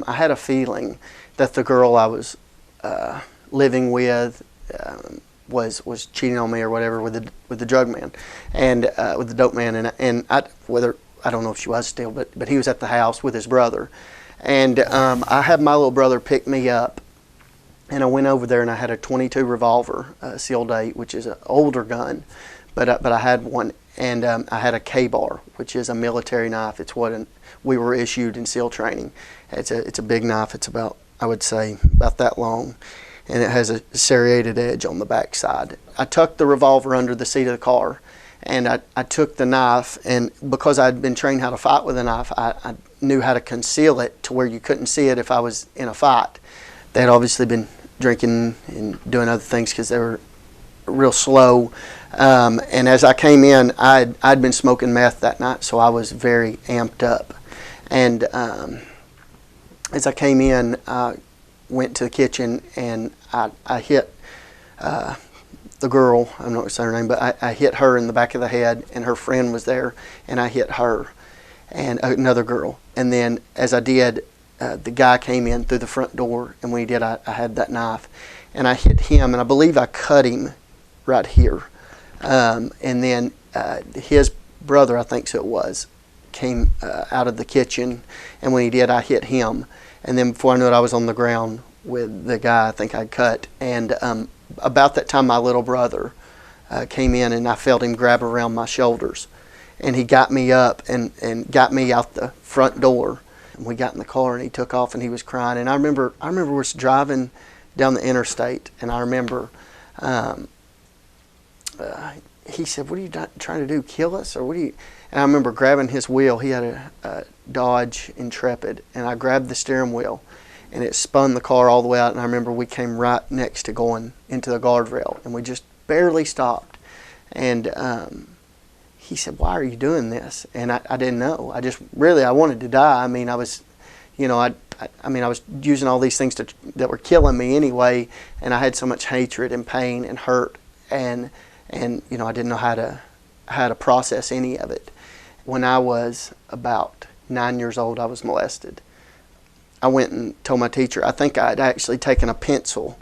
I had a feeling that the girl I was living with was cheating on me or whatever with the drug man and with the dope man, and I don't know if she was still, but he was at the house with his brother, and I had my little brother pick me up, and I went over there and I had a .22 revolver, Seal Date, which is an older gun, but I had one, and I had a K-bar, which is a military knife. It's what we were issued in SEAL training. It's a big knife. It's about, I would say, about that long, and it has a serrated edge on the back side. I tucked the revolver under the seat of the car, and I took the knife, and because I'd been trained how to fight with a knife, I knew how to conceal it to where you couldn't see it if I was in a fight. They had obviously been drinking and doing other things because they were real slow, and as I came in, I'd been smoking meth that night, so I was very amped up. And as I came in, I went to the kitchen and I hit the girl. I'm not going to say her name, but I hit her in the back of the head, and her friend was there, and I hit her and another girl. And then as I did, the guy came in through the front door, and when he did, I had that knife, and I hit him, and I believe I cut him right here. And then his brother, I think so it was, came out of the kitchen, and when he did, I hit him. And then before I knew it, I was on the ground with the guy I think I'd cut. And about that time, my little brother came in, and I felt him grab around my shoulders. And he got me up and got me out the front door. And we got in the car, and he took off, and he was crying. And I remember we were driving down the interstate, and I remember he said, "What are you trying to do, kill us? Or what are you?" And I remember grabbing his wheel. He had a Dodge Intrepid, and I grabbed the steering wheel, and it spun the car all the way out. And I remember we came right next to going into the guardrail, and we just barely stopped. And he said, "Why are you doing this?" And I didn't know. I wanted to die. I mean, I was, I was using all these things that were killing me anyway, and I had so much hatred and pain and hurt, and I didn't know how to process any of it. When I was about 9 years old, I was molested. I went and told my teacher. I think I'd actually taken a pencil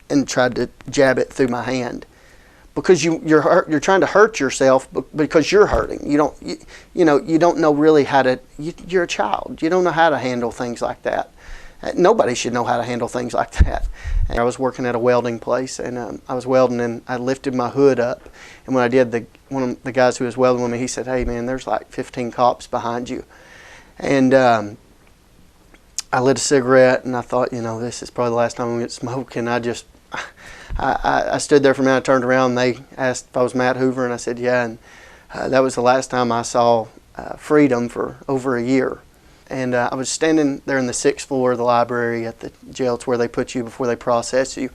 and tried to jab it through my hand, because you're trying to hurt yourself because you're hurting. You don't know really how to. You're a child. You don't know how to handle things like that. Nobody should know how to handle things like that. And I was working at a welding place, and I was welding, and I lifted my hood up. And when I did, one of the guys who was welding with me, he said, "Hey man, there's like 15 cops behind you." And I lit a cigarette, and I thought, this is probably the last time I'm going to smoke. And I stood there for a minute, I turned around, and they asked if I was Matt Hoover, and I said, yeah. And that was the last time I saw freedom for over a year. And I was standing there in the 6th floor of the library at the jail. It's where they put you before they process you.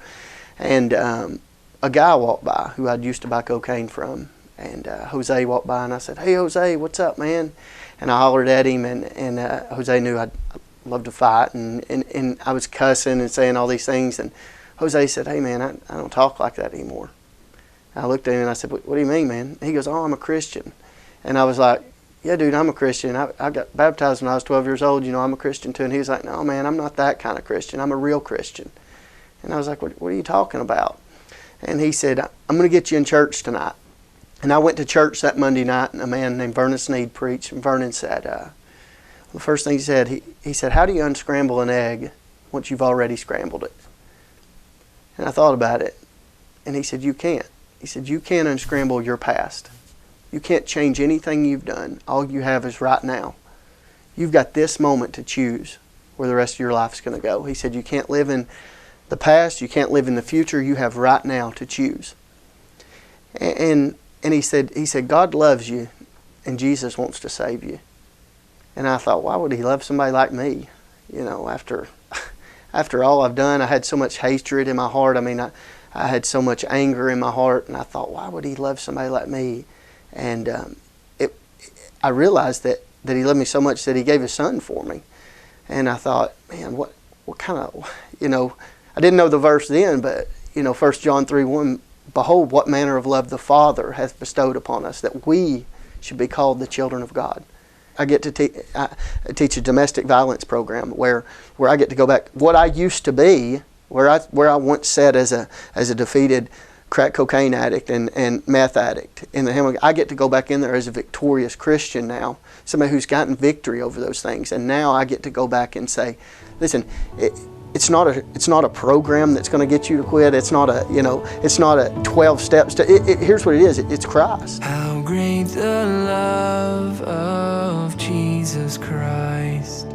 And a guy walked by who I'd used to buy cocaine from. And Jose walked by, and I said, "Hey, Jose, what's up, man?" And I hollered at him, and Jose knew I'd love to fight. And I was cussing and saying all these things. And Jose said, "Hey, man, I don't talk like that anymore." And I looked at him, and I said, "What do you mean, man?" And he goes, "Oh, I'm a Christian." And I was like, "Yeah, dude, I'm a Christian. I got baptized when I was 12 years old. I'm a Christian too." And he was like, "No, man, I'm not that kind of Christian. I'm a real Christian." And I was like, what are you talking about? And he said, "I'm going to get you in church tonight." And I went to church that Monday night, and a man named Vernon Sneed preached. And Vernon said, the first thing he said, he said, "How do you unscramble an egg once you've already scrambled it?" And I thought about it. And he said, "You can't." He said, "You can't unscramble your past. You can't change anything you've done. All you have is right now. You've got this moment to choose where the rest of your life is going to go." He said, "You can't live in the past. You can't live in the future. You have right now to choose." And he said, "God loves you, and Jesus wants to save you." And I thought, why would he love somebody like me? After all I've done, I had so much hatred in my heart. I mean, I had so much anger in my heart, and I thought, why would he love somebody like me? And I realized that he loved me so much that he gave his son for me. And I thought, man, what kind of, I didn't know the verse then, but 1 John 3:1, "Behold, what manner of love the Father hath bestowed upon us, that we should be called the children of God." I get to teach a domestic violence program where I get to go back what I used to be, where I once sat as a defeated crack cocaine addict and meth addict in the Hamilton. I get to go back in there as a victorious Christian now, somebody who's gotten victory over those things. And now I get to go back and say, listen, it's not a program that's going to get you to quit. It's not a 12 steps to here's what it is. It's Christ. How great the love of Jesus Christ.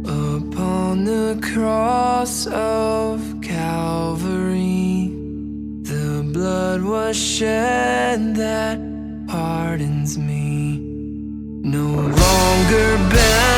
Upon the cross of Calvary, the blood was shed that pardons me. No longer bound